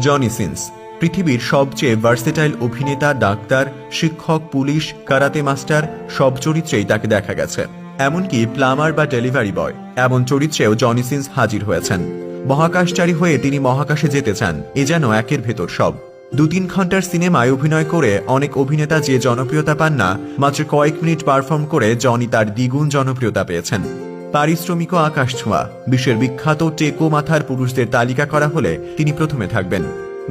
Johnny Sins পৃথিবীর সবচেয়ে versatile অভিনেতা, ডাক্তার, শিক্ষক, পুলিশ, কারাতে মাস্টার সব চরিত্রেই তাকে দেখা গেছে। এমনকি প্লামার বা ডেলিভারি বয় এমন চরিত্রেও জনি সিন্স হাজির হয়েছেন। মহাকাশচারী হয়ে তিনি মহাকাশে যেতে চান, এ যেন একের ভেতর সব। 2-3 ঘন্টার সিনেমায় অভিনয় করে অনেক অভিনেতা যে জনপ্রিয়তা পান না, মাত্র কয়েক মিনিট পারফর্ম করে জনি তার দ্বিগুণ জনপ্রিয়তা পেয়েছেন। পারিশ্রমিকও আকাশ ছোঁয়া। বিশ্বের বিখ্যাত টেকো মাথার পুরুষদের তালিকা করা হলে তিনি প্রথমে থাকবেন।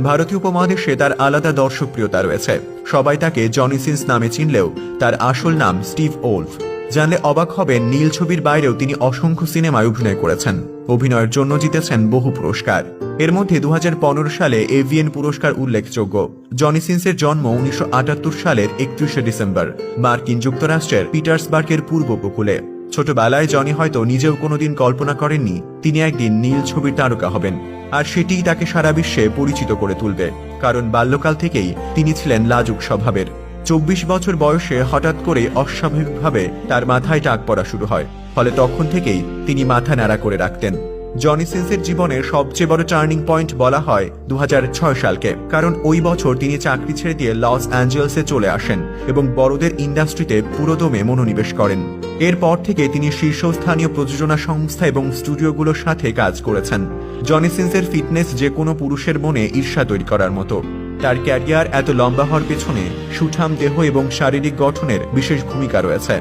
ভারতীয় উপমহাদেশে তার আলাদা দর্শকপ্রিয়তা রয়েছে। সবাই তাকে জনি সিন্স নামে চিনলেও তার আসল নাম স্টিভ ওলফ। জানলে অবাক হবেন, নীল ছবির বাইরেও তিনি অসংখ্য সিনেমায় অভিনয় করেছেন। অভিনয়ের জন্য জিতেছেন বহু পুরস্কার। এর মধ্যে 2015 সালে এভিএন পুরস্কার উল্লেখযোগ্য। জনি সিন্সের জন্ম 1978 সালের 31শে ডিসেম্বর মার্কিন যুক্তরাষ্ট্রের পিটার্সবার্গের পূর্ব উপকূলে। ছোটবেলায় জনি হয়তো নিজেও কোনোদিন কল্পনা করেননি তিনি একদিন নীল ছবির তারকা হবেন, আর সেটিই তাকে সারা বিশ্বে পরিচিত করে তুলবে। কারণ বাল্যকাল থেকেই তিনি ছিলেন লাজুক স্বভাবের। 24 বছর বয়সে হঠাৎ করে অস্বাভাবিকভাবে তার মাথায় টাক পড়া শুরু হয়, ফলে তখন থেকেই তিনি মাথা ন্যাড়া করে রাখতেন। জনি সিন্সের জীবনের সবচেয়ে বড় টার্নিং পয়েন্ট বলা হয় 2006 সালকে, কারণ ওই বছর তিনি চাকরি ছেড়ে দিয়ে লস অ্যাঞ্জেলেসে চলে আসেন এবং বড়দের ইন্ডাস্ট্রিতে পুরোদমে মনোনিবেশ করেন। এরপর থেকে তিনি শীর্ষস্থানীয় প্রযোজনা সংস্থা এবং স্টুডিওগুলোর সাথে কাজ করেছেন। জনি সিন্সের ফিটনেস যে কোনো পুরুষের মনে ঈর্ষা তৈরি করার মতো। তার ক্যারিয়ার এত লম্বা হওয়ার পেছনে সুঠাম দেহ এবং শারীরিক গঠনের বিশেষ ভূমিকা রয়েছে।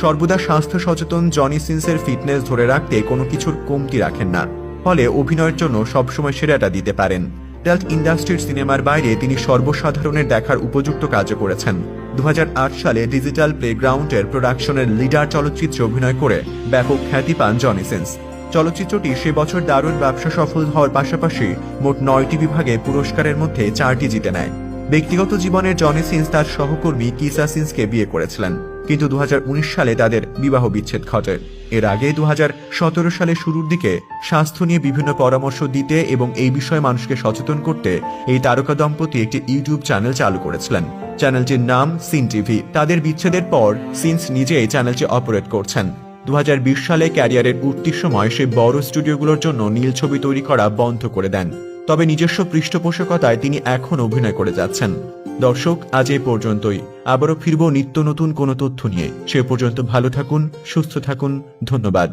সর্বদা স্বাস্থ্য সচেতন জনি সিন্সের ফিটনেস ধরে রাখতে কোনো কিছুর কমতি রাখেন না, ফলে অভিনয়ের জন্য সবসময় সেরাটা দিতে পারেন। টেলথ ইন্ডাস্ট্রির সিনেমার বাইরে তিনি সর্বসাধারণের দেখার উপযুক্ত কাজও করেছেন। 2008 সালে ডিজিটাল প্লেগ্রাউন্ডের প্রোডাকশনের লিডার চলচ্চিত্রে অভিনয় করে ব্যাপক খ্যাতি পান জনি সিন্স। চলচ্চিত্রটি সে বছর দারুণ ব্যবসা সফল হওয়ার পাশাপাশি মোট 9টি বিভাগে পুরস্কারের মধ্যে 4টি জিতে নেয়। ব্যক্তিগত জীবনের জনি সিন্স তার সহকর্মী কিসা সিন্সকে বিয়ে করেছিলেন, কিন্তু 2019 সালে তাদের বিবাহ বিচ্ছেদ ঘটে। এর আগে 2017 সালের শুরুর দিকে স্বাস্থ্য নিয়ে বিভিন্ন পরামর্শ দিতে এবং এই বিষয়ে মানুষকে সচেতন করতে এই তারকা দম্পতি একটি ইউটিউব চ্যানেল চালু করেছিলেন। চ্যানেলটির নাম সিন টিভি। তাদের বিচ্ছেদের পর সিন্স নিজেই চ্যানেলটি অপারেট করছেন। 2020 সালে ক্যারিয়ারের উঠতির সময় সে বড় স্টুডিওগুলোর জন্য নীল ছবি তৈরি করা বন্ধ করে দেন। তবে নিজস্ব পৃষ্ঠপোষকতায় তিনি এখন অভিনয় করে যাচ্ছেন। দর্শক, আজ এই পর্যন্তই। আবারও ফিরব নিত্য নতুন কোনো তথ্য নিয়ে। সে পর্যন্ত ভালো থাকুন, সুস্থ থাকুন। ধন্যবাদ।